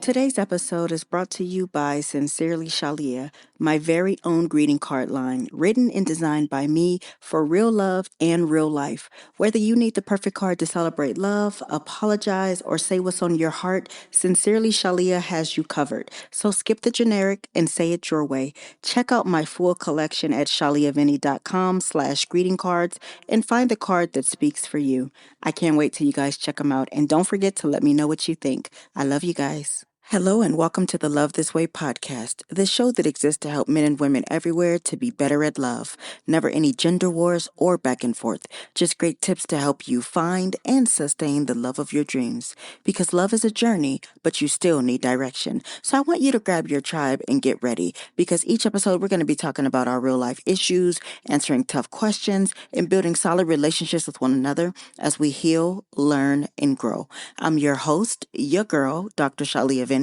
Today's episode is brought to you by Sincerely Shalia, my very own greeting card line, written and designed by me for real love and real life. Whether you need the perfect card to celebrate love, apologize, or say what's on your heart, Sincerely Shalia has you covered. So skip the generic and say it your way. Check out my full collection at shaliavinny.com/greeting cards and find the card that speaks for you. I can't wait till you guys check them out, and don't forget to let me know what you think. I love you guys. Hello and welcome to the Love This Way podcast, the show that exists to help men and women everywhere to be better at love. Never any gender wars or back and forth, just great tips to help you find and sustain the love of your dreams. Because love is a journey, but you still need direction. So I want you to grab your tribe and get ready, because each episode we're going to be talking about our real life issues, answering tough questions, and building solid relationships with one another as we heal, learn, and grow. I'm your host, your girl, Dr. Shalia Vinny.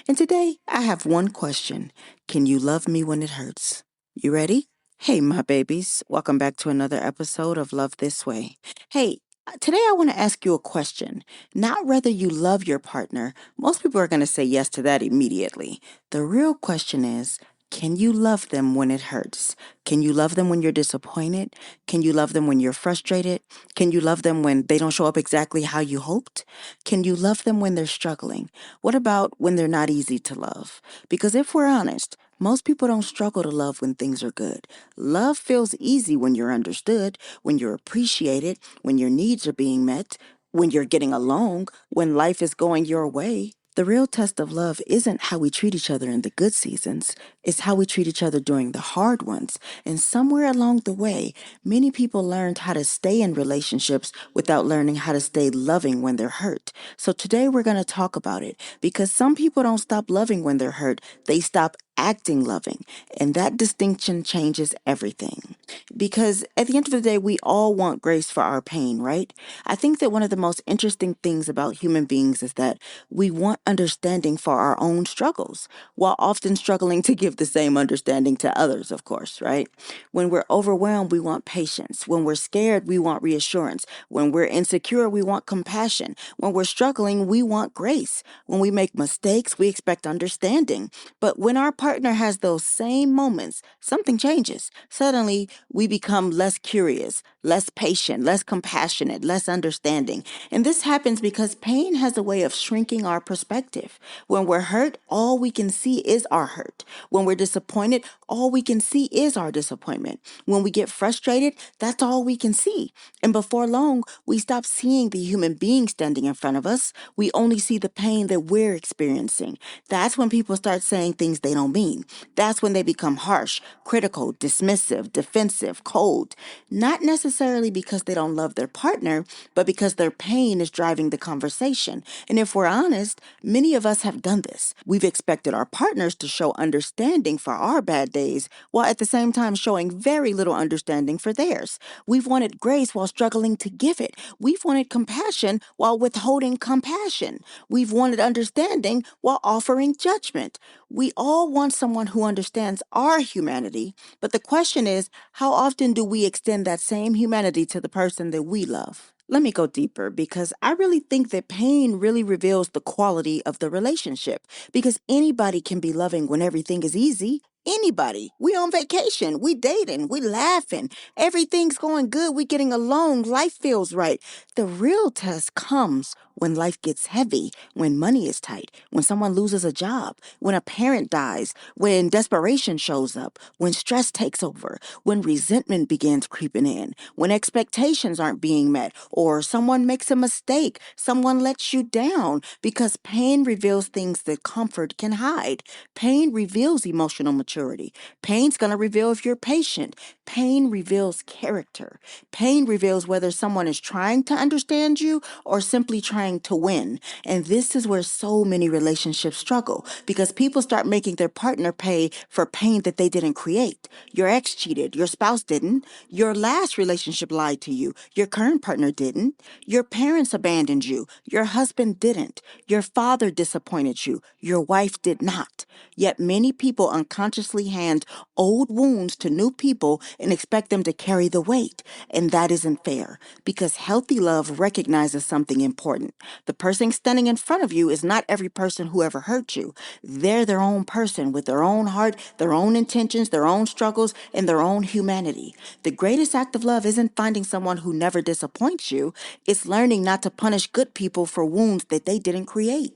And today I have one question. Can you love me when it hurts? You ready? Hey, my babies. Welcome back to another episode of Love This Way. Hey, today I want to ask you a question. Not whether you love your partner. Most people are going to say yes to that immediately. The real question is, can you love them when it hurts? Can you love them when you're disappointed? Can you love them when you're frustrated? Can you love them when they don't show up exactly how you hoped? Can you love them when they're struggling? What about when they're not easy to love? Because if we're honest, most people don't struggle to love when things are good. Love feels easy when you're understood, when you're appreciated, when your needs are being met, when you're getting along, when life is going your way. The real test of love isn't how we treat each other in the good seasons. It's how we treat each other during the hard ones. And somewhere along the way, many people learned how to stay in relationships without learning how to stay loving when they're hurt. So today we're going to talk about it, because some people don't stop loving when they're hurt. They stop acting loving. And that distinction changes everything. Because at the end of the day, we all want grace for our pain, right? I think that one of the most interesting things about human beings is that we want understanding for our own struggles, while often struggling to give the same understanding to others, of course, right? When we're overwhelmed, we want patience. When we're scared, we want reassurance. When we're insecure, we want compassion. When we're struggling, we want grace. When we make mistakes, we expect understanding. But when our partner has those same moments, something changes. Suddenly, we become less curious, less patient, less compassionate, less understanding. And this happens because pain has a way of shrinking our perspective. When we're hurt, all we can see is our hurt. When we're disappointed, all we can see is our disappointment. When we get frustrated, that's all we can see. And before long, we stop seeing the human being standing in front of us. We only see the pain that we're experiencing. That's when people start saying things they don't mean. That's when they become harsh, critical, dismissive, defensive, cold. Not necessarily because they don't love their partner, but because their pain is driving the conversation. And if we're honest, many of us have done this. We've expected our partners to show understanding for our bad days, while at the same time showing very little understanding for theirs. We've wanted grace while struggling to give it. We've wanted compassion while withholding compassion. We've wanted understanding while offering judgment. We all want someone who understands our humanity, but the question is, how often do we extend that same humanity to the person that we love? Let me go deeper, because I really think that pain really reveals the quality of the relationship. Because anybody can be loving when everything is easy. Anybody. We on vacation. We dating. We laughing. Everything's going good. We getting along. Life feels right. The real test comes when life gets heavy, when money is tight, when someone loses a job, when a parent dies, when desperation shows up, when stress takes over, when resentment begins creeping in, when expectations aren't being met, or someone makes a mistake, someone lets you down, because pain reveals things that comfort can hide. Pain reveals emotional maturity. Pain's going to reveal if you're patient. Pain reveals character. Pain reveals whether someone is trying to understand you or simply trying to win. And this is where so many relationships struggle, because people start making their partner pay for pain that they didn't create. Your ex cheated. Your spouse didn't. Your last relationship lied to you. Your current partner didn't. Your parents abandoned you. Your husband didn't. Your father disappointed you. Your wife did not. Yet many people unconsciously subconsciously hand old wounds to new people and expect them to carry the weight. And that isn't fair because healthy love recognizes something important. The person standing in front of you is not every person who ever hurt you. They're their own person with their own heart, their own intentions, their own struggles, and their own humanity. The greatest act of love isn't finding someone who never disappoints you, it's learning not to punish good people for wounds that they didn't create.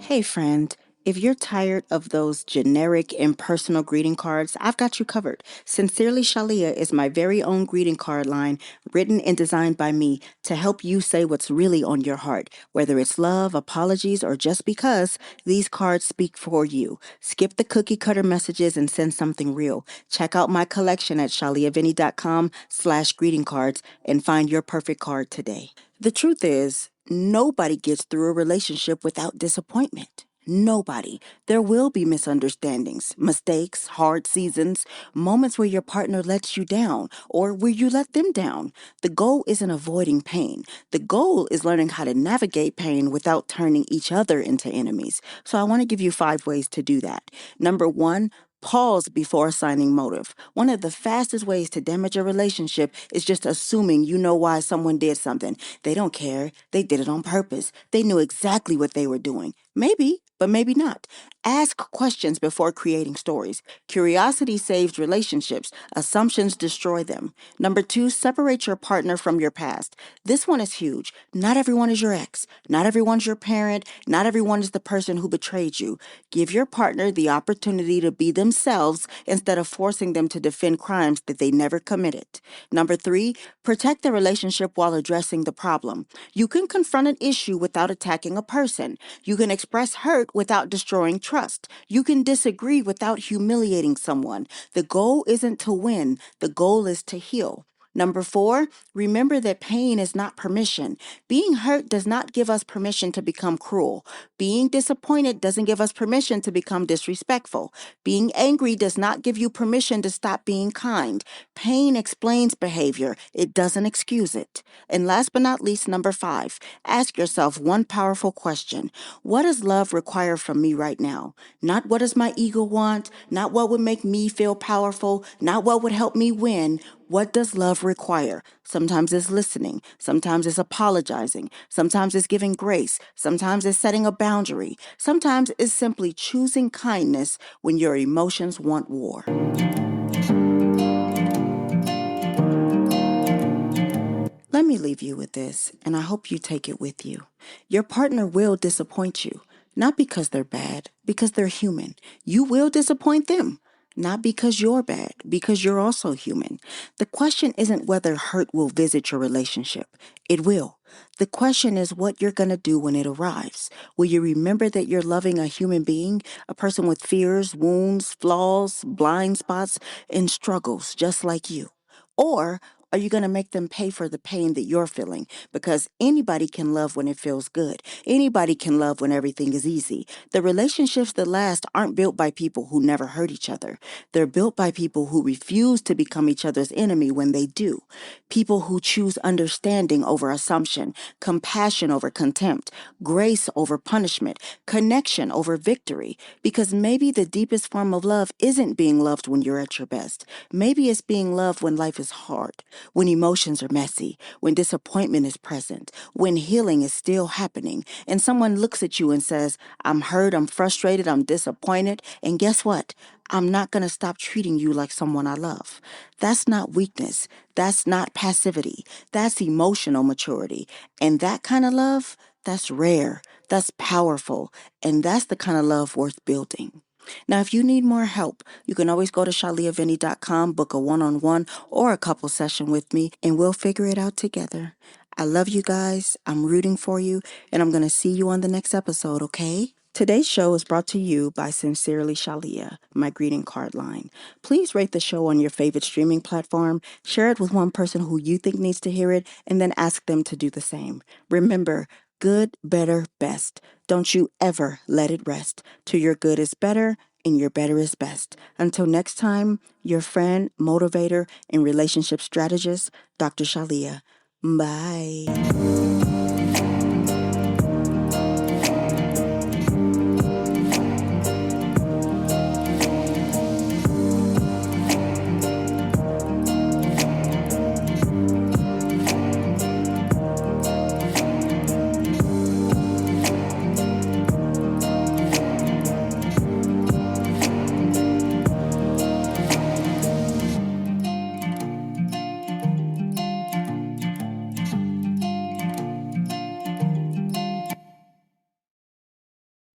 Hey, friend. If you're tired of those generic, impersonal greeting cards, I've got you covered. Sincerely Shalia is my very own greeting card line, written and designed by me to help you say what's really on your heart. Whether it's love, apologies, or just because, these cards speak for you. Skip the cookie cutter messages and send something real. Check out my collection at shaliavinny.com/greeting cards and find your perfect card today. The truth is, nobody gets through a relationship without disappointment. Nobody. There will be misunderstandings, mistakes, hard seasons, moments where your partner lets you down or where you let them down. The goal isn't avoiding pain. The goal is learning how to navigate pain without turning each other into enemies. So I want to give you 5 ways to do that. Number 1, pause before assigning motive. One of the fastest ways to damage a relationship is just assuming you know why someone did something. They don't care. They did it on purpose. They knew exactly what they were doing. Maybe, but maybe not. Ask questions before creating stories. Curiosity saves relationships. Assumptions destroy them. Number 2, separate your partner from your past. This one is huge. Not everyone is your ex. Not everyone's your parent. Not everyone is the person who betrayed you. Give your partner the opportunity to be themselves instead of forcing them to defend crimes that they never committed. Number 3, protect the relationship while addressing the problem. You can confront an issue without attacking a person. You can express hurt without destroying trust. You can disagree without humiliating someone. The goal isn't to win. The goal is to heal. Number 4, remember that pain is not permission. Being hurt does not give us permission to become cruel. Being disappointed doesn't give us permission to become disrespectful. Being angry does not give you permission to stop being kind. Pain explains behavior. It doesn't excuse it. And last but not least, number 5, ask yourself one powerful question. What does love require from me right now? Not what does my ego want, not what would make me feel powerful, not what would help me win. What does love require? Sometimes it's listening. Sometimes it's apologizing. Sometimes it's giving grace. Sometimes it's setting a boundary. Sometimes it's simply choosing kindness when your emotions want war. Let me leave you with this, and I hope you take it with you. Your partner will disappoint you, not because they're bad, because they're human. You will disappoint them. Not because you're bad, because you're also human. The question isn't whether hurt will visit your relationship. It will. The question is what you're going to do when it arrives. Will you remember that you're loving a human being, a person with fears, wounds, flaws, blind spots, and struggles just like you? Or are you going to make them pay for the pain that you're feeling? Because anybody can love when it feels good. Anybody can love when everything is easy. The relationships that last aren't built by people who never hurt each other. They're built by people who refuse to become each other's enemy when they do. People who choose understanding over assumption, compassion over contempt, grace over punishment, connection over victory. Because maybe the deepest form of love isn't being loved when you're at your best. Maybe it's being loved when life is hard, when emotions are messy, when disappointment is present, when healing is still happening, and someone looks at you and says, I'm hurt, I'm frustrated, I'm disappointed, and guess what? I'm not going to stop treating you like someone I love. That's not weakness. That's not passivity. That's emotional maturity. And that kind of love, that's rare. That's powerful. And that's the kind of love worth building. Now, if you need more help, you can always go to shaliavinny.com, book a one-on-one or a couple session with me, and we'll figure it out together. I love you guys. I'm rooting for you, and I'm going to see you on the next episode, okay? Today's show is brought to you by Sincerely Shalia, my greeting card line. Please rate the show on your favorite streaming platform, share it with one person who you think needs to hear it, and then ask them to do the same. Remember, good, better, best. Don't you ever let it rest. To your good is better, and your better is best. Until next time, your friend, motivator, and relationship strategist, Dr. Shalia. Bye.